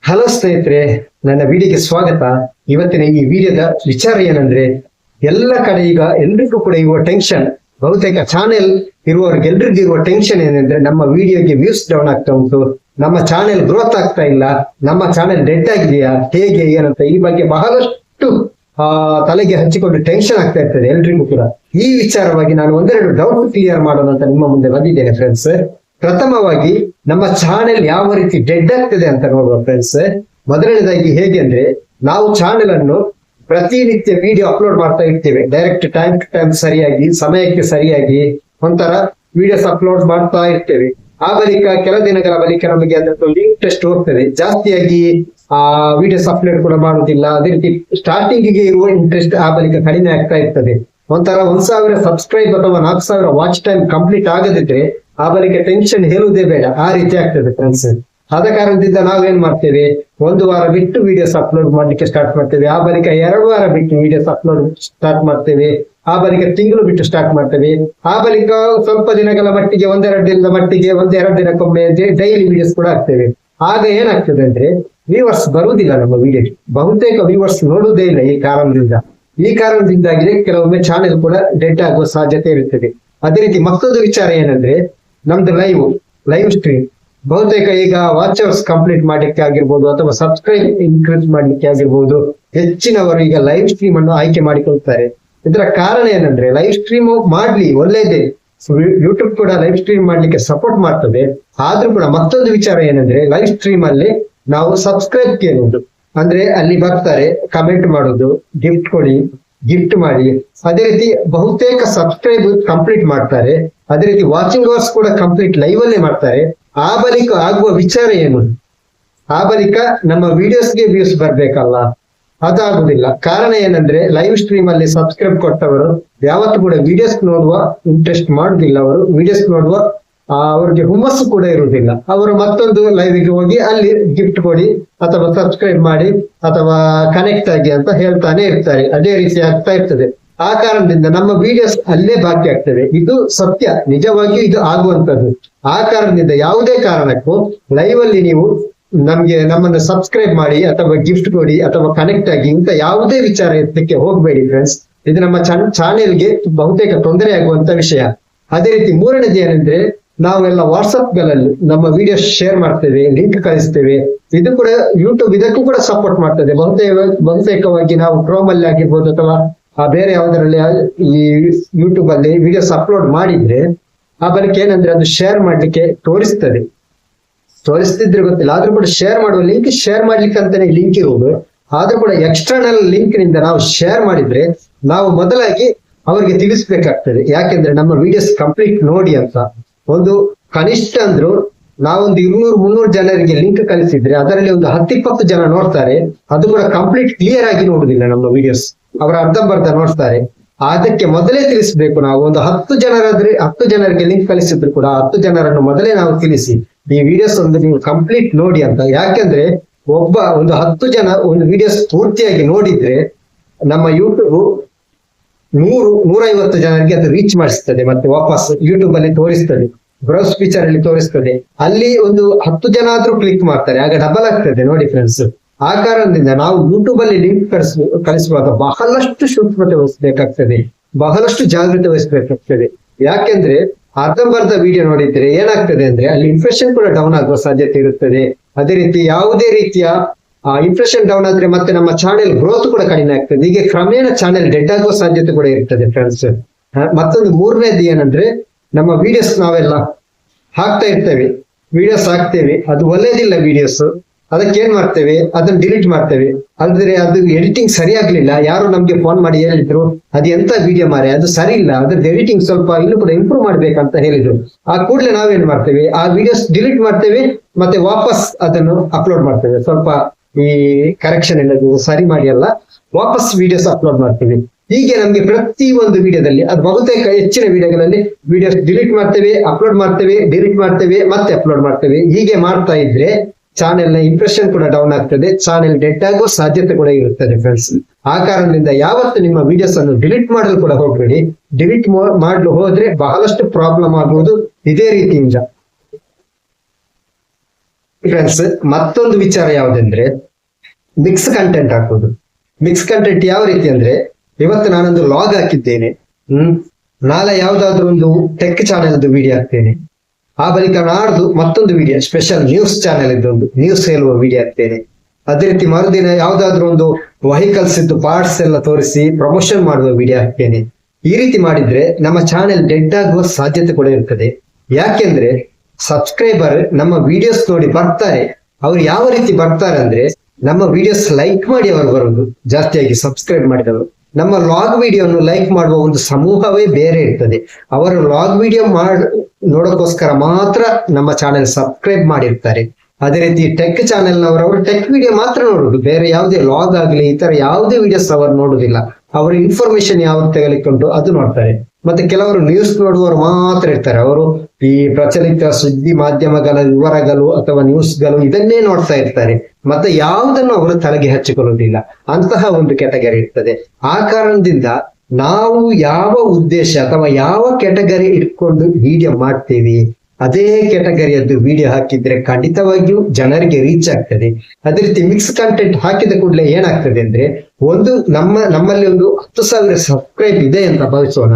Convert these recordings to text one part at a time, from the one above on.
Hello ಸ್ನೇಹಿತರೆ, ನನ್ನ ವಿಡಿಯೋಗೆ ಸ್ವಾಗತ. ಇವತ್ತಿನ ಈ ವಿಡಿಯೋದ ವಿಚಾರ ಏನಂದ್ರೆ, ಎಲ್ಲ ಕಡೆ ಈಗ ಎಲ್ರಿಗೂ ಕೂಡ ಇರುವ ಟೆನ್ಷನ್, ಬಹುತೇಕ ಚಾನೆಲ್ ಇರುವವರಿಗೆಲ್ರಿಗೂ ಇರುವ ಟೆನ್ಷನ್ ಏನಂದ್ರೆ, ನಮ್ಮ ವಿಡಿಯೋಗೆ ವ್ಯೂಸ್ ಡೌನ್ ಆಗ್ತಾ ಉಂಟು, ನಮ್ಮ ಚಾನೆಲ್ ಗ್ರೋತ್ ಆಗ್ತಾ ಇಲ್ಲ, ನಮ್ಮ ಚಾನೆಲ್ ಡೆಡ್ ಆಗಿದೆಯಾ, ಹೇಗೆ ಏನಂತ ಈ ಬಗ್ಗೆ ಬಹಳಷ್ಟು ತಲೆಗೆ ಹಚ್ಚಿಕೊಂಡು ಟೆನ್ಷನ್ ಆಗ್ತಾ ಇರ್ತದೆ ಎಲ್ರಿಗೂ ಕೂಡ. ಈ ವಿಚಾರವಾಗಿ ನಾನು ಒಂದೆರಡು ಡೌಟ್ ಕ್ಲಿಯರ್ ಮಾಡೋಣ ಅಂತ ನಿಮ್ಮ ಮುಂದೆ ಬಂದಿದ್ದೇನೆ ಫ್ರೆಂಡ್ಸ್. ಪ್ರಥಮವಾಗಿ ನಮ್ಮ ಚಾನೆಲ್ ಯಾವ ರೀತಿ ಡೆಡ್ ಆಗ್ತದೆ ಅಂತ ನೋಡುವ ಫ್ರೆಂಡ್ಸ್. ಮೊದಲನೇದಾಗಿ ಹೇಗೆ ಅಂದ್ರೆ, ನಾವು ಚಾನೆಲ್ ಅನ್ನು ಪ್ರತಿನಿತ್ಯ ವಿಡಿಯೋ ಅಪ್ಲೋಡ್ ಮಾಡ್ತಾ ಇರ್ತೇವೆ, ಡೈರೆಕ್ಟ್ ಟೈಮ್ ಟು ಟೈಮ್ ಸರಿಯಾಗಿ ಸಮಯಕ್ಕೆ ಸರಿಯಾಗಿ ಒಂಥರ ವಿಡಿಯೋಸ್ ಅಪ್ಲೋಡ್ ಮಾಡ್ತಾ ಇರ್ತೇವೆ. ಆ ಬಳಿಕ ಕೆಲ ದಿನಗಳ ಬಳಿಕ ನಮಗೆ ಅದೊಂದು ಇಂಟ್ರೆಸ್ಟ್ ಹೋಗ್ತದೆ, ಜಾಸ್ತಿಯಾಗಿ ವಿಡಿಯೋಸ್ ಅಪ್ಲೋಡ್ ಕೂಡ ಮಾಡುವುದಿಲ್ಲ. ಅದೇ ರೀತಿ ಸ್ಟಾರ್ಟಿಂಗಿಗೆ ಇರುವ ಇಂಟ್ರೆಸ್ಟ್ ಆ ಬಳಿಕ ಕಡಿಮೆ ಆಗ್ತಾ ಇರ್ತದೆ. ಒಂಥರ 1000 ಸಬ್ಸ್ಕ್ರೈಬ್ ಅಥವಾ 4000 ವಾಚ್ ಟೈಮ್ ಕಂಪ್ಲೀಟ್ ಆಗದಿದ್ರೆ ಆ ಬಳಿಕ ಟೆನ್ಷನ್ ಹೇಳುವುದೇ ಬೇಡ, ಆ ರೀತಿ ಆಗ್ತದೆ ಫ್ರೆಂಡ್ಸ್. ಆದ ಕಾರಣದಿಂದ ನಾವೇನ್ ಮಾಡ್ತೇವೆ, 1 ವಾರ ಬಿಟ್ಟು ವಿಡಿಯೋಸ್ ಅಪ್ಲೋಡ್ ಮಾಡ್ಲಿಕ್ಕೆ ಸ್ಟಾರ್ಟ್ ಮಾಡ್ತೇವೆ, ಆ ಬಳಿಕ 2 ವಾರ ಬಿಟ್ಟು ವಿಡಿಯೋಸ್ ಅಪ್ಲೋಡ್ ಸ್ಟಾರ್ಟ್ ಮಾಡ್ತೇವೆ, ಆ ಬಳಿಕ ತಿಂಗಳು ಬಿಟ್ಟು ಸ್ಟಾರ್ಟ್ ಮಾಡ್ತೇವೆ, ಆ ಬಳಿಕ ಸ್ವಲ್ಪ ದಿನಗಳ ಮಟ್ಟಿಗೆ 1-2 ದಿನದ ಮಟ್ಟಿಗೆ 1-2 ದಿನಕ್ಕೊಮ್ಮೆ ಡೈಲಿ ವಿಡಿಯೋಸ್ ಕೂಡ ಆಗ್ತೇವೆ. ಆಗ ಏನಾಗ್ತದೆ ಅಂದ್ರೆ, ವ್ಯೂವರ್ಸ್ ಬರುವುದಿಲ್ಲ ನಮ್ಮ ವಿಡಿಯೋಗೆ, ಬಹುತೇಕ ವ್ಯೂವರ್ಸ್ ನೋಡುವುದೇ ಇಲ್ಲ. ಈ ಕಾರಣದಿಂದಾಗಿ ಕೆಲವೊಮ್ಮೆ ಚಾನೆಲ್ ಕೂಡ ಡೆಡ್ ಆಗುವ ಸಾಧ್ಯತೆ ಇರುತ್ತದೆ. ಅದೇ ರೀತಿ ಮತ್ತೊಂದು ವಿಚಾರ ಏನಂದ್ರೆ, ನಮ್ದು ಲೈವ್ ಸ್ಟ್ರೀಮ್ ಬಹುತೇಕ ಈಗ ವಾಚ್ ಅವರ್ಸ್ ಕಂಪ್ಲೀಟ್ ಮಾಡ್ಲಿಕ್ಕೆ ಆಗಿರ್ಬೋದು ಅಥವಾ ಸಬ್ಸ್ಕ್ರೈಬ್ ಇನ್ಕ್ರೀಸ್ ಮಾಡ್ಲಿಕ್ಕೆ ಆಗಿರ್ಬೋದು, ಹೆಚ್ಚಿನವರು ಈಗ ಲೈವ್ ಸ್ಟ್ರೀಮ್ ಅನ್ನು ಆಯ್ಕೆ ಮಾಡಿಕೊಳ್ತಾರೆ. ಇದರ ಕಾರಣ ಏನಂದ್ರೆ, ಲೈವ್ ಸ್ಟ್ರೀಮ್ ಮಾಡ್ಲಿ ಒಳ್ಳೇದೇ, ಯೂಟ್ಯೂಬ್ ಕೂಡ ಲೈವ್ ಸ್ಟ್ರೀಮ್ ಮಾಡ್ಲಿಕ್ಕೆ ಸಪೋರ್ಟ್ ಮಾಡ್ತದೆ. ಆದ್ರೂ ಕೂಡ ಮತ್ತೊಂದು ವಿಚಾರ ಏನಂದ್ರೆ, ಲೈವ್ ಸ್ಟ್ರೀಮ್ ಅಲ್ಲಿ ನಾವು ಸಬ್ಸ್ಕ್ರೈಬ್ ಕೇಳುವುದು, ಅಂದ್ರೆ ಅಲ್ಲಿ ಬರ್ತಾರೆ ಕಮೆಂಟ್ ಮಾಡುದು, ಗಿಫ್ಟ್ ಕೊಡಿ, ಗಿಫ್ಟ್ ಮಾಡಿ, ಅದೇ ರೀತಿ ಬಹುತೇಕ ಸಬ್ಸ್ಕ್ರೈಬ್ ಕಂಪ್ಲೀಟ್ ಮಾಡ್ತಾರೆ. ಅದೇ ರೀತಿ ವಾಚಿಂಗ್ ಅವರ್ಸ್ ಕೂಡ ಕಂಪ್ಲೀಟ್ ಲೈವ್ ಅಲ್ಲೇ ಮಾಡ್ತಾರೆ. ಆ ಬಳಿಕ ಆಗುವ ವಿಚಾರ ಏನು, ಆ ಬಳಿಕ ನಮ್ಮ ವಿಡಿಯೋಸ್ಗೆ ವ್ಯೂಸ್ ಬರ್ಬೇಕಲ್ಲ, ಅದಾಗುದಿಲ್ಲ. ಕಾರಣ ಏನಂದ್ರೆ, ಲೈವ್ ಸ್ಟ್ರೀಮ್ ಅಲ್ಲಿ ಸಬ್ಸ್ಕ್ರೈಬ್ ಕೊಟ್ಟವರು ಯಾವತ್ತೂ ಕೂಡ ವಿಡಿಯೋಸ್ ನೋಡುವ ಇಂಟ್ರೆಸ್ಟ್ ಮಾಡುದಿಲ್ಲ. ಅವರು ವಿಡಿಯೋಸ್ ನೋಡುವ ಅವ್ರಿಗೆ ಹುಮ್ಮಸ್ಸು ಕೂಡ ಇರುವುದಿಲ್ಲ. ಅವರು ಮತ್ತೊಂದು ಲೈವ್ಗೆ ಹೋಗಿ ಅಲ್ಲಿ ಗಿಫ್ಟ್ ಕೊಡಿ ಅಥವಾ ಸಬ್ಸ್ಕ್ರೈಬ್ ಮಾಡಿ ಅಥವಾ ಕನೆಕ್ಟ್ ಆಗಿ ಅಂತ ಹೇಳ್ತಾನೆ ಇರ್ತಾರೆ. ಅದೇ ರೀತಿ ಆಗ್ತಾ ಇರ್ತದೆ. ಆ ಕಾರಣದಿಂದ ನಮ್ಮ ವಿಡಿಯೋಸ್ ಅಲ್ಲೇ ಬಾಕಿ ಆಗ್ತದೆ. ಇದು ಸತ್ಯ, ನಿಜವಾಗಿಯೂ ಇದು ಆಗುವಂತದ್ದು. ಆ ಕಾರಣದಿಂದ ಯಾವುದೇ ಕಾರಣಕ್ಕೂ ಲೈವ್ ಅಲ್ಲಿ ನೀವು ನಮ್ಮನ್ನು ಸಬ್ಸ್ಕ್ರೈಬ್ ಮಾಡಿ ಅಥವಾ ಗಿಫ್ಟ್ ಕೊಡಿ ಅಥವಾ ಕನೆಕ್ಟ್ ಆಗಿ ಇಂತ ಯಾವುದೇ ವಿಚಾರ ಎತ್ತಕ್ಕೆ ಹೋಗ್ಬೇಡಿ ಫ್ರೆಂಡ್ಸ್. ಇದು ನಮ್ಮ ಚಾನೆಲ್ಗೆ ಬಹುತೇಕ ತೊಂದರೆ ಆಗುವಂತ ವಿಷಯ. ಅದೇ ರೀತಿ ಮೂರನೇದು ಏನಂದ್ರೆ, ನಾವೆಲ್ಲ ವಾಟ್ಸಪ್ ಗಳಲ್ಲಿ ನಮ್ಮ ವಿಡಿಯೋ ಶೇರ್ ಮಾಡ್ತೇವೆ, ಲಿಂಕ್ ಕಳಿಸ್ತೇವೆ. ಇದು ಕೂಡ ಯೂಟ್ಯೂಬ್ ಇದಕ್ಕೂ ಕೂಡ ಸಪೋರ್ಟ್ ಮಾಡ್ತದೆ. ಬಹುತೇಕವಾಗಿ ನಾವು ಕ್ರೋಮ್ ಅಲ್ಲಿ ಆಗಿರ್ಬೋದು ಅಥವಾ ಬೇರೆ ಯಾವುದರಲ್ಲಿ ಈ ಯೂಟ್ಯೂಬ್ ಅಲ್ಲಿ ವಿಡಿಯೋಸ್ ಅಪ್ಲೋಡ್ ಮಾಡಿದ್ರೆ ಆ ಬಳಿಕ ಏನಂದ್ರೆ, ಅದು ಶೇರ್ ಮಾಡ್ಲಿಕ್ಕೆ ತೋರಿಸ್ತಿದ್ರೆ ಗೊತ್ತಿಲ್ಲ, ಆದ್ರೂ ಕೂಡ ಶೇರ್ ಮಾಡುವ ಲಿಂಕ್ ಶೇರ್ ಮಾಡ್ಲಿಕ್ಕೆ ಅಂತಾನೆ ಲಿಂಕ್ ಇರುವುದು. ಆದ್ರೂ ಕೂಡ ಎಕ್ಸ್ಟರ್ನಲ್ ಲಿಂಕ್ ನಿಂದ ನಾವು ಶೇರ್ ಮಾಡಿದ್ರೆ ನಾವು ಮೊದಲಾಗಿ ಅವರಿಗೆ ತಿಳಿಸ್ಬೇಕಾಗ್ತದೆ. ಯಾಕೆಂದ್ರೆ ನಮ್ಮ ವಿಡಿಯೋಸ್ ಕಂಪ್ಲೀಟ್ ನೋಡಿ ಅಂತ. ಒಂದು ಕನಿಷ್ಠ ಅಂದ್ರು ನಾವೊಂದು 200-300 ಜನರಿಗೆ ಲಿಂಕ್ ಕಳಿಸಿದ್ರೆ ಅದರಲ್ಲಿ ಒಂದು 10-20 ಜನ ನೋಡ್ತಾರೆ. ಅದು ಕೂಡ ಕಂಪ್ಲೀಟ್ ಕ್ಲಿಯರ್ ಆಗಿ ನೋಡುದಿಲ್ಲ ನಮ್ಮ ವಿಡಿಯೋಸ್, ಅವರ ಅರ್ಧಂಬರ್ಧ ನೋಡ್ತಾರೆ. ಅದಕ್ಕೆ ಮೊದಲೇ ತಿಳಿಸ್ಬೇಕು. ನಾವು ಒಂದು 10 ಜನರಾದ್ರೆ 10 ಜನರಿಗೆ ಲಿಂಕ್ ಕಳಿಸಿದ್ರು ಕೂಡ 10 ಜನರನ್ನು ಮೊದಲೇ ನಾವು ತಿಳಿಸಿ, ಈ ವಿಡಿಯೋಸ್ ಒಂದು ನೀವು ಕಂಪ್ಲೀಟ್ ನೋಡಿ ಅಂತ. ಯಾಕೆಂದ್ರೆ ಒಂದು 10 ಜನ ಒಂದು ವಿಡಿಯೋಸ್ ಪೂರ್ತಿಯಾಗಿ ನೋಡಿದ್ರೆ ನಮ್ಮ ಯೂಟ್ಯೂಬ್ 100-150 ಜನರಿಗೆ ಅದು ರೀಚ್ ಮಾಡಿಸ್ತದೆ. ಮತ್ತೆ ವಾಪಸ್ ಯೂಟ್ಯೂಬ್ ಅಲ್ಲಿ ತೋರಿಸ್ತದೆ, ಬ್ರೌಸ್ ಫೀಚರ್ ಅಲ್ಲಿ ತೋರಿಸ್ತದೆ. ಅಲ್ಲಿ ಒಂದು 10 ಜನ ಆದ್ರೂ ಕ್ಲಿಕ್ ಮಾಡ್ತಾರೆ, ಆಗ ಡಬಲ್ ಆಗ್ತದೆ ನೋಡಿ ಫ್ರೆಂಡ್ಸ್. ಆ ಕಾರಣದಿಂದ ನಾವು ಯೂಟ್ಯೂಬ್ ಅಲ್ಲಿ ಲಿಂಕ್ ಕಳಿಸುವಾಗ ಬಹಳಷ್ಟು ಸೂಕ್ಷ್ಮತೆ ವಹಿಸಬೇಕಾಗ್ತದೆ, ಬಹಳಷ್ಟು ಜಾಗೃತಿ ವಹಿಸಬೇಕಾಗ್ತದೆ. ಯಾಕೆಂದ್ರೆ ಅರ್ಧಂಬರ್ಧ ವಿಡಿಯೋ ನೋಡಿದ್ರೆ ಏನಾಗ್ತದೆ ಅಂದ್ರೆ, ಅಲ್ಲಿ ಇಂಪ್ರೆಷನ್ ಕೂಡ ಡೌನ್ ಆಗುವ ಸಾಧ್ಯತೆ ಇರುತ್ತದೆ. ಅದೇ ರೀತಿ ಯಾವುದೇ ರೀತಿಯ ಇಂಪ್ರೆಷನ್ ಡೌನ್ ಆದ್ರೆ ಮತ್ತೆ ನಮ್ಮ ಚಾನೆಲ್ ಗ್ರೋತ್ ಕೂಡ ಕಡಿಮೆ ಆಗ್ತದೆ. ಹೀಗೆ ಕ್ರಮೇಣ ಚಾನೆಲ್ ಡೆಡ್ ಆಗುವ ಸಾಧ್ಯತೆ ಕೂಡ ಇರ್ತದೆ ಫ್ರೆಂಡ್ಸ್. ಮತ್ತೊಂದು ಮೂರನೇದು ಏನಂದ್ರೆ, ನಮ್ಮ ವಿಡಿಯೋಸ್ ನಾವೆಲ್ಲ ಹಾಕ್ತಾ ಇರ್ತೇವೆ, ವಿಡಿಯೋಸ್ ಹಾಕ್ತೇವೆ, ಅದು ಒಳ್ಳೇದಿಲ್ಲ ವಿಡಿಯೋಸ್, ಅದಕ್ಕೆ ಏನ್ ಮಾಡ್ತೇವೆ, ಅದನ್ನ ಡಿಲೀಟ್ ಮಾಡ್ತೇವೆ. ಅಂದ್ರೆ ಅದು ಎಡಿಟಿಂಗ್ ಸರಿ ಆಗ್ಲಿಲ್ಲ, ಯಾರು ನಮ್ಗೆ ಫೋನ್ ಮಾಡಿ ಹೇಳಿದ್ರು, ಅದು ಎಂತ ವಿಡಿಯೋ ಮಾರೆ, ಅದು ಸರಿ ಇಲ್ಲ, ಅದ್ರದ್ದು ಎಡಿಟಿಂಗ್ ಸ್ವಲ್ಪ ಇನ್ನೂ ಕೂಡ ಇಂಪ್ರೂವ್ ಮಾಡ್ಬೇಕಂತ ಹೇಳಿದ್ರು. ಆ ಕೂಡಲೇ ನಾವೇನ್ ಮಾಡ್ತೇವೆ, ಆ ವಿಡಿಯೋಸ್ ಡಿಲೀಟ್ ಮಾಡ್ತೇವೆ, ಮತ್ತೆ ವಾಪಸ್ ಅದನ್ನು ಅಪ್ಲೋಡ್ ಮಾಡ್ತೇವೆ. ಸ್ವಲ್ಪ ಈ ಕರೆಕ್ಷನ್ ಎಲ್ಲ ಸರಿ ಮಾಡಿ ಎಲ್ಲ ವಾಪಸ್ ವಿಡಿಯೋಸ್ ಅಪ್ಲೋಡ್ ಮಾಡ್ತೇವೆ. ಹೀಗೆ ನಮ್ಗೆ ಪ್ರತಿ ಒಂದು ವಿಡಿಯೋದಲ್ಲಿ, ಅದು ಬಹುತೇಕ ಹೆಚ್ಚಿನ ವಿಡಿಯೋಗಳಲ್ಲಿ ವಿಡಿಯೋಸ್ ಡಿಲೀಟ್ ಮಾಡ್ತೇವೆ, ಅಪ್ಲೋಡ್ ಮಾಡ್ತೇವೆ, ಡಿಲೀಟ್ ಮಾಡ್ತೇವೆ, ಮತ್ತೆ ಅಪ್ಲೋಡ್ ಮಾಡ್ತೇವೆ. ಹೀಗೆ ಮಾಡ್ತಾ ಇದ್ರೆ ಚಾನೆಲ್ ನ ಇಂಪ್ರೆಷನ್ ಕೂಡ ಡೌನ್ ಆಗ್ತದೆ, ಚಾನೆಲ್ ಡೆಡ್ ಆಗುವ ಸಾಧ್ಯತೆ ಕೂಡ ಇರುತ್ತದೆ ಫ್ರೆಂಡ್ಸ್. ಆ ಕಾರಣದಿಂದ ಯಾವತ್ತು ನಿಮ್ಮ ವಿಡಿಯೋಸ್ ಅನ್ನು ಡಿಲೀಟ್ ಮಾಡಲು ಕೂಡ ಹೋಗಬೇಡಿ. ಡಿಲೀಟ್ ಮಾಡಲು ಹೋದ್ರೆ ಬಹಳಷ್ಟು ಪ್ರಾಬ್ಲಮ್ ಆಗುವುದು ಇದೇ ರೀತಿಯಿಂದ. ಫ್ರೆಂಡ್ಸ್, ಮತ್ತೊಂದು ವಿಚಾರ ಯಾವುದಂದ್ರೆ ಮಿಕ್ಸ್ ಕಂಟೆಂಟ್ ಹಾಕೋದು. ಮಿಕ್ಸ್ ಕಂಟೆಂಟ್ ಯಾವ ರೀತಿ ಅಂದ್ರೆ, ಇವತ್ತು ನಾನೊಂದು ಲಾಗ್ ಹಾಕಿದ್ದೇನೆ, ನಾಳೆ ಯಾವ್ದಾದ್ರು ಒಂದು ಟೆಕ್ ಚಾನೆಲ್ದು ವಿಡಿಯೋ ಹಾಕ್ತೇನೆ, ಆ ಬಳಿಕ ನಾಡ್ದು ಮತ್ತೊಂದು ವಿಡಿಯೋ ಸ್ಪೆಷಲ್ ನ್ಯೂಸ್ ಚಾನೆಲ್ ಇದ್ದೊಂದು ನ್ಯೂಸ್ ಹೇಳುವ ವಿಡಿಯೋ ಹಾಕ್ತೇನೆ. ಅದೇ ರೀತಿ ಮರುದಿನ ಯಾವ್ದಾದ್ರು ಒಂದು ವೆಹಿಕಲ್ಸ್ ಇದ್ದು ಪಾರ್ಟ್ಸ್ ಎಲ್ಲ ತೋರಿಸಿ ಪ್ರಮೋಷನ್ ಮಾಡುವ ವಿಡಿಯೋ ಹಾಕ್ತೇನೆ. ಈ ರೀತಿ ಮಾಡಿದ್ರೆ ನಮ್ಮ ಚಾನೆಲ್ ಡೆಡ್ ಆಗುವ ಸಾಧ್ಯತೆ ಕೂಡ ಇರ್ತದೆ. ಯಾಕೆಂದ್ರೆ ಸಬ್ಸ್ಕ್ರೈಬರ್ ನಮ್ಮ ವಿಡಿಯೋಸ್ ನೋಡಿ ಬರ್ತಾರೆ. ಅವ್ರು ಯಾವ ರೀತಿ ಬರ್ತಾರೆ ಅಂದ್ರೆ, ನಮ್ಮ ವಿಡಿಯೋಸ್ ಲೈಕ್ ಮಾಡಿ ಅವರು ಬರುವುದು ಜಾಸ್ತಿಯಾಗಿ, ಸಬ್ಸ್ಕ್ರೈಬ್ ಮಾಡಿದವರು. ನಮ್ಮ ಲಾಗ್ ವಿಡಿಯೋನು ಲೈಕ್ ಮಾಡುವ ಒಂದು ಸಮೂಹವೇ ಬೇರೆ ಇರ್ತದೆ. ಅವರು ಲಾಗ್ ವಿಡಿಯೋ ನೋಡೋಕ್ಕೋಸ್ಕರ ಮಾತ್ರ ನಮ್ಮ ಚಾನೆಲ್ ಸಬ್ಸ್ಕ್ರೈಬ್ ಮಾಡಿರ್ತಾರೆ. ಅದೇ ರೀತಿ ಟೆಕ್ ಚಾನೆಲ್ ನವರು ಟೆಕ್ ವಿಡಿಯೋ ಮಾತ್ರ ನೋಡುದು, ಬೇರೆ ಯಾವುದೇ ಲಾಗ್ ಆಗ್ಲಿ ಈ ತರ ಯಾವುದೇ ವಿಡಿಯೋಸ್ ಅವರು ನೋಡುದಿಲ್ಲ. ಅವರ ಇನ್ಫಾರ್ಮೇಶನ್ ಯಾವ್ದು ತೆಗಲಿಕ್ಕುಂಟು ಅದು ನೋಡ್ತಾರೆ. ಮತ್ತೆ ಕೆಲವರು ನ್ಯೂಸ್ ನೋಡುವವರು ಮಾತ್ರ ಇರ್ತಾರೆ. ಅವರು ಈ ಪ್ರಚಲಿತ ಸುದ್ದಿ ಮಾಧ್ಯಮಗಳ ವಿವರಗಳು ಅಥವಾ ನ್ಯೂಸ್ಗಳು ಇದನ್ನೇ ನೋಡ್ತಾ ಇರ್ತಾರೆ. ಮತ್ತೆ ಯಾವುದನ್ನು ಅವರು ತಲೆಗೆ ಹಚ್ಚಿಕೊಳ್ಳುವುದಿಲ್ಲ. ಅಂತಹ ಒಂದು ಕೆಟಗರಿ ಇರ್ತದೆ. ಆ ಕಾರಣದಿಂದ ನಾವು ಯಾವ ಉದ್ದೇಶ ಅಥವಾ ಯಾವ ಕೆಟಗರಿ ಇಟ್ಕೊಂಡು ವಿಡಿಯೋ ಮಾಡ್ತೇವೆ, ಅದೇ ಕೆಟಗರಿಯದ್ದು ವಿಡಿಯೋ ಹಾಕಿದ್ರೆ ಖಂಡಿತವಾಗಿಯೂ ಜನರಿಗೆ ರೀಚ್ ಆಗ್ತದೆ. ಅದೇ ರೀತಿ ಮಿಕ್ಸ್ ಕಂಟೆಂಟ್ ಹಾಕಿದ ಕೂಡಲೇ ಏನಾಗ್ತದೆ ಅಂದ್ರೆ, ಒಂದು ನಮ್ಮಲ್ಲಿ ಒಂದು 10,000 ಸಬ್ಸ್ಕ್ರೈಬ್ ಇದೆ ಅಂತ ಭಾವಿಸೋಣ.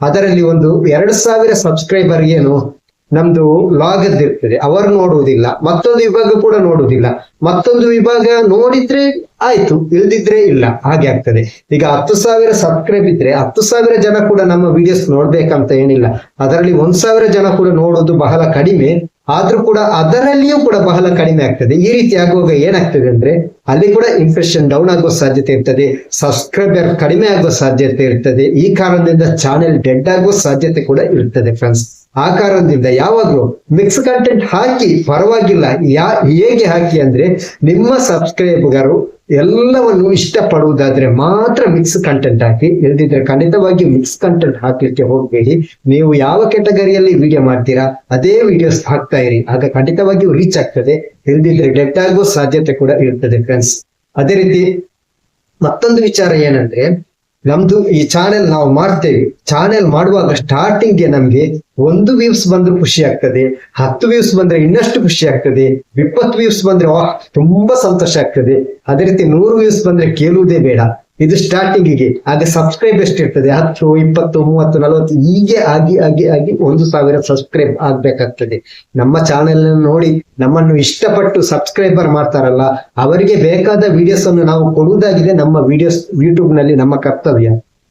ಅದರಲ್ಲಿ ಒಂದು 2,000 ಸಬ್ಸ್ಕ್ರೈಬರ್ ಏನು ನಮ್ದು ಲಾಗ್ ಇರ್ತದೆ, ಅವರು ನೋಡುವುದಿಲ್ಲ. ಮತ್ತೊಂದು ವಿಭಾಗ ಕೂಡ ನೋಡುವುದಿಲ್ಲ. ಮತ್ತೊಂದು ವಿಭಾಗ ನೋಡಿದ್ರೆ ಆಯ್ತು, ಇಲ್ದಿದ್ರೆ ಇಲ್ಲ, ಹಾಗೆ ಆಗ್ತದೆ. ಈಗ 10,000 ಸಬ್ಸ್ಕ್ರೈಬ್ ಇದ್ರೆ 10,000 ಜನ ಕೂಡ ನಮ್ಮ ವಿಡಿಯೋಸ್ ನೋಡ್ಬೇಕಂತ ಏನಿಲ್ಲ. ಅದರಲ್ಲಿ 1,000 ಜನ ಕೂಡ ನೋಡೋದು ಬಹಳ ಕಡಿಮೆ. ಆದ್ರೂ ಕೂಡ ಅದರಲ್ಲಿಯೂ ಕೂಡ ಬಹಳ ಕಡಿಮೆ ಆಗ್ತದೆ. ಈ ರೀತಿ ಆಗುವಾಗ ಏನಾಗ್ತದೆ ಅಂದ್ರೆ, ಅಲ್ಲಿ ಕೂಡ ಇಂಪ್ರೆಷನ್ ಡೌನ್ ಆಗುವ ಸಾಧ್ಯತೆ ಇರ್ತದೆ, ಸಬ್ಸ್ಕ್ರೈಬರ್ ಕಡಿಮೆ ಆಗುವ ಸಾಧ್ಯತೆ ಇರ್ತದೆ. ಈ ಕಾರಣದಿಂದ ಚಾನೆಲ್ ಡೆಡ್ ಆಗುವ ಸಾಧ್ಯತೆ ಕೂಡ ಇರ್ತದೆ ಫ್ರೆಂಡ್ಸ್. ಆ ಕಾರಣದಿಂದ ಯಾವಾಗ್ಲೂ ಮಿಕ್ಸ್ ಕಂಟೆಂಟ್ ಹಾಕಿ, ಪರವಾಗಿಲ್ಲ. ಹೇಗೆ ಹಾಕಿ ಅಂದ್ರೆ, ನಿಮ್ಮ ಸಬ್ಸ್ಕ್ರೈಬರು ಎಲ್ಲವನ್ನು ಇಷ್ಟಪಡುವುದಾದ್ರೆ ಮಾತ್ರ ಮಿಕ್ಸ್ ಕಂಟೆಂಟ್ ಹಾಕಿ. ಇಲ್ದಿದ್ರೆ ಖಂಡಿತವಾಗಿ ಮಿಕ್ಸ್ ಕಂಟೆಂಟ್ ಹಾಕ್ಲಿಕ್ಕೆ ಹೋಗ್ಬೇಡಿ. ನೀವು ಯಾವ ಕೆಟಗರಿಯಲ್ಲಿ ವಿಡಿಯೋ ಮಾಡ್ತೀರಾ ಅದೇ ವಿಡಿಯೋಸ್ ಹಾಕ್ತಾ ಇರಿ, ಆಗ ಖಂಡಿತವಾಗಿಯೂ ರೀಚ್ ಆಗ್ತದೆ. ಇಲ್ದಿದ್ರೆ ಡೆಡ್ ಆಗುವ ಸಾಧ್ಯತೆ ಕೂಡ ಇರ್ತದೆ ಫ್ರೆಂಡ್ಸ್. ಅದೇ ರೀತಿ ಮತ್ತೊಂದು ವಿಚಾರ ಏನಂದ್ರೆ, ನಮ್ದು ಈ ಚಾನೆಲ್ ನಾವು ಮಾಡ್ತೇವೆ. ಚಾನೆಲ್ ಮಾಡುವಾಗ ಸ್ಟಾರ್ಟಿಂಗ್ ಗೆ ನಮ್ಗೆ 1 ವ್ಯೂಸ್ ಬಂದ್ರು ಖುಷಿ ಆಗ್ತದೆ, 10 ವ್ಯೂಸ್ ಬಂದ್ರೆ ಇನ್ನಷ್ಟು ಖುಷಿ ಆಗ್ತದೆ, 20 ವ್ಯೂಸ್ ಬಂದ್ರೆ ತುಂಬಾ ಸಂತೋಷ ಆಗ್ತದೆ. ಅದೇ ರೀತಿ 100 ವ್ಯೂಸ್ ಬಂದ್ರೆ ಕೇಳುವುದೇ ಬೇಡ. ಇದು ಸ್ಟಾರ್ಟಿಂಗ್ ಗೆ. ಆಗ ಸಬ್ಸ್ಕ್ರೈಬ್ ಎಷ್ಟಿರ್ತದೆ, 10, 20, 30, 40 ಹೀಗೆ ಆಗಿ 1,000 ಸಬ್ಸ್ಕ್ರೈಬ್ ಆಗ್ಬೇಕಾಗ್ತದೆ. ನಮ್ಮ ಚಾನೆಲ್ ನೋಡಿ ನಮ್ಮನ್ನು ಇಷ್ಟಪಟ್ಟು ಸಬ್ಸ್ಕ್ರೈಬರ್ ಮಾಡ್ತಾರಲ್ಲ, ಅವರಿಗೆ ಬೇಕಾದ ವಿಡಿಯೋಸ್ ಅನ್ನು ನಾವು ಕೊಡುವುದಾಗಿದೆ ನಮ್ಮ ವಿಡಿಯೋಸ್ ಯೂಟ್ಯೂಬ್ ನಲ್ಲಿ ನಮ್ಮ ಕರ್ತವ್ಯ.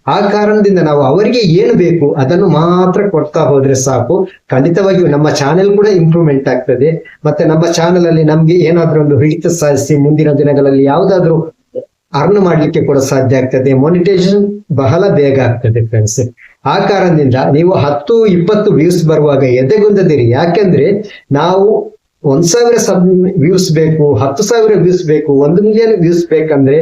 ಆ ಕಾರಣದಿಂದ ನಾವು ಅವರಿಗೆ ಏನು ಬೇಕು ಅದನ್ನು ಮಾತ್ರ ಕೊಡ್ತಾ ಹೋದ್ರೆ ಸಾಕು. ಖಂಡಿತವಾಗಿಯೂ ನಮ್ಮ ಚಾನೆಲ್ ಕೂಡ ಇಂಪ್ರೂವ್ಮೆಂಟ್ ಆಗ್ತದೆ. ಮತ್ತೆ ನಮ್ಮ ಚಾನೆಲ್ ಅಲ್ಲಿ ನಮ್ಗೆ ಏನಾದ್ರೂ ಒಂದು ಹಿಡಿತ ಸಾಧಿಸಿ ಮುಂದಿನ ದಿನಗಳಲ್ಲಿ ಯಾವ್ದಾದ್ರು ಅರ್ನ್ ಮಾಡ್ಲಿಕ್ಕೆ ಕೂಡ ಸಾಧ್ಯ ಆಗ್ತದೆ. ಮಾನಿಟೈಸೇಷನ್ ಬಹಳ ಬೇಗ ಆಗ್ತದೆ ಫ್ರೆಂಡ್ಸ್. ಆ ಕಾರಣದಿಂದ ನೀವು 10, 20 ವ್ಯೂಸ್ ಬರುವಾಗ ಎದೆಗುಂದದಿರಿ. ಯಾಕೆಂದ್ರೆ ನಾವು 1,000 ವ್ಯೂಸ್ ಬೇಕು, 10,000 ವ್ಯೂಸ್ ಬೇಕು, 1 ಮಿಲಿಯನ್ ವ್ಯೂಸ್ ಬೇಕಂದ್ರೆ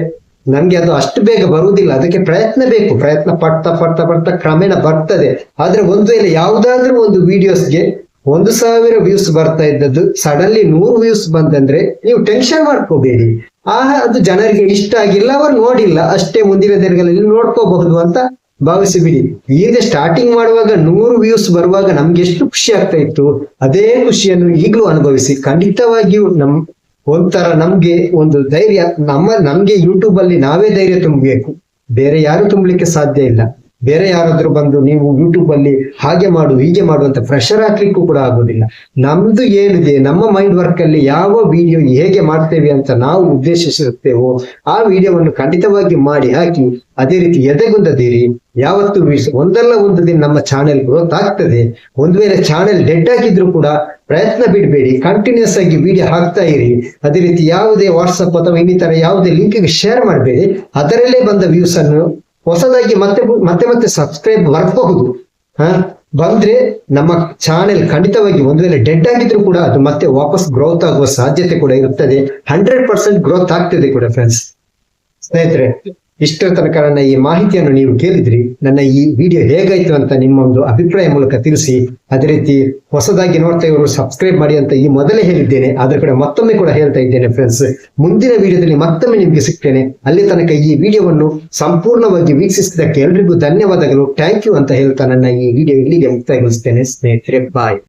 ನಮ್ಗೆ ಅದು ಅಷ್ಟು ಬೇಗ ಬರುವುದಿಲ್ಲ. ಅದಕ್ಕೆ ಪ್ರಯತ್ನ ಬೇಕು. ಪ್ರಯತ್ನ ಪಡ್ತಾ ಕ್ರಮೇಣ ಬರ್ತದೆ. ಆದ್ರೆ ಒಂದು ವೇಳೆ ಯಾವ್ದಾದ್ರೂ ಒಂದು ವಿಡಿಯೋಸ್ಗೆ 1,000 ವ್ಯೂಸ್ ಬರ್ತಾ ಇದ್ದದ್ದು ಸಡನ್ಲಿ 100 ವ್ಯೂಸ್ ಬಂದಂದ್ರೆ ನೀವು ಟೆನ್ಷನ್ ಮಾಡ್ಕೋಬೇಡಿ. ಅದು ಜನರಿಗೆ ಇಷ್ಟ ಆಗಿಲ್ಲ, ಅವರು ನೋಡಿಲ್ಲ ಅಷ್ಟೇ, ಮುಂದಿನ ದಿನಗಳಲ್ಲಿ ನೋಡ್ಕೋಬಹುದು ಅಂತ ಭಾವಿಸಿಬಿಡಿ. ಈಗ ಸ್ಟಾರ್ಟಿಂಗ್ ಮಾಡುವಾಗ 100 ವ್ಯೂಸ್ ಬರುವಾಗ ನಮ್ಗೆ ಎಷ್ಟು ಖುಷಿ ಆಗ್ತಾ ಇತ್ತು, ಅದೇ ಖುಷಿಯನ್ನು ಈಗಲೂ ಅನುಭವಿಸಿ. ಖಂಡಿತವಾಗಿಯೂ ಒಂಥರ ನಮ್ಗೆ ಒಂದು ಧೈರ್ಯ, ನಮ್ಗೆ ಯೂಟ್ಯೂಬ್ ಅಲ್ಲಿ ನಾವೇ ಧೈರ್ಯ ತುಂಬಬೇಕು, ಬೇರೆ ಯಾರು ತುಂಬಲಿಕ್ಕೆ ಸಾಧ್ಯ ಇಲ್ಲ. ಬೇರೆ ಯಾರಾದ್ರೂ ಬಂದು ನೀವು ಯೂಟ್ಯೂಬ್ ಅಲ್ಲಿ ಹಾಗೆ ಮಾಡು ಹೀಗೆ ಮಾಡು ಅಂತ ಪ್ರೆಷರ್ ಹಾಕ್ಲಿಕ್ಕೂ ಕೂಡ ಆಗೋದಿಲ್ಲ. ನಮ್ದು ಏನಿದೆ, ನಮ್ಮ ಮೈಂಡ್ ವರ್ಕ್ ಅಲ್ಲಿ ಯಾವ ವಿಡಿಯೋ ಹೇಗೆ ಮಾಡ್ತೇವೆ ಅಂತ ನಾವು ಉದ್ದೇಶಿಸುತ್ತೇವೋ ಆ ವಿಡಿಯೋವನ್ನು ಖಂಡಿತವಾಗಿ ಮಾಡಿ ಹಾಕಿ. ಅದೇ ರೀತಿ ಎದೆಗುಂದದಿರಿ. ಯಾವತ್ತು ಒಂದಲ್ಲ ಒಂದು ದಿನ ನಮ್ಮ ಚಾನೆಲ್ ಗ್ರೋತ್ ಆಗ್ತದೆ. ಒಂದು ವೇಳೆ ಚಾನೆಲ್ ಡೆಡ್ ಆಗಿದ್ರು ಕೂಡ ಪ್ರಯತ್ನ ಬಿಡಬೇಡಿ, ಕಂಟಿನ್ಯೂಸ್ ಆಗಿ ವಿಡಿಯೋ ಹಾಕ್ತಾ ಇರಿ. ಅದೇ ರೀತಿ ಯಾವುದೇ ವಾಟ್ಸಪ್ ಅಥವಾ ಇನ್ನಿತರ ಯಾವುದೇ ಲಿಂಕ್ಗೆ ಶೇರ್ ಮಾಡಬೇಡಿ. ಅದರಲ್ಲೇ ಬಂದ ವ್ಯೂಸ್ ಅನ್ನು ಹೊಸದಾಗಿ ಮತ್ತೆ ಸಬ್ಸ್ಕ್ರೈಬ್ ಬರಬಹುದು. ಬಂದ್ರೆ ನಮ್ಮ ಚಾನೆಲ್ ಖಂಡಿತವಾಗಿ ಒಂದು ವೇಳೆ ಡೆಡ್ ಆಗಿದ್ರು ಕೂಡ ಅದು ಮತ್ತೆ ವಾಪಸ್ ಗ್ರೋತ್ ಆಗುವ ಸಾಧ್ಯತೆ ಕೂಡ ಇರುತ್ತದೆ. 100% ಗ್ರೋತ್ ಆಗ್ತದೆ ಕೂಡ ಫ್ರೆಂಡ್ಸ್. ಸ್ನೇಹಿತರೆ, ಇಷ್ಟರ ತನಕ ನನ್ನ ಈ ಮಾಹಿತಿಯನ್ನು ನೀವು ಕೇಳಿದ್ರಿ. ನನ್ನ ಈ ವಿಡಿಯೋ ಹೇಗಾಯ್ತು ಅಂತ ನಿಮ್ಮ ಒಂದು ಅಭಿಪ್ರಾಯ ಮೂಲಕ ತಿಳಿಸಿ. ಅದೇ ರೀತಿ ಹೊಸದಾಗಿ ನೋಡ್ತಾ ಇವರು ಸಬ್ಸ್ಕ್ರೈಬ್ ಮಾಡಿ ಅಂತ ಈ ಮೊದಲೇ ಹೇಳಿದ್ದೇನೆ, ಆದ್ರೆ ಕೂಡ ಮತ್ತೊಮ್ಮೆ ಕೂಡ ಹೇಳ್ತಾ ಇದ್ದೇನೆ ಫ್ರೆಂಡ್ಸ್. ಮುಂದಿನ ವಿಡಿಯೋದಲ್ಲಿ ಮತ್ತೊಮ್ಮೆ ನಿಮ್ಗೆ ಸಿಗ್ತೇನೆ. ಅಲ್ಲಿ ತನಕ ಈ ವಿಡಿಯೋವನ್ನು ಸಂಪೂರ್ಣವಾಗಿ ವೀಕ್ಷಿಸಿದ್ದಕ್ಕೆ ಎಲ್ರಿಗೂ ಧನ್ಯವಾದಗಳು, ಥ್ಯಾಂಕ್ ಯು ಅಂತ ಹೇಳ್ತಾ ನನ್ನ ಈ ವಿಡಿಯೋ ಇಲ್ಲಿಗೆ ಮುಕ್ತಾಯಗೊಳಿಸ್ತೇನೆ ಸ್ನೇಹಿತರೆ. ಬಾಯ್.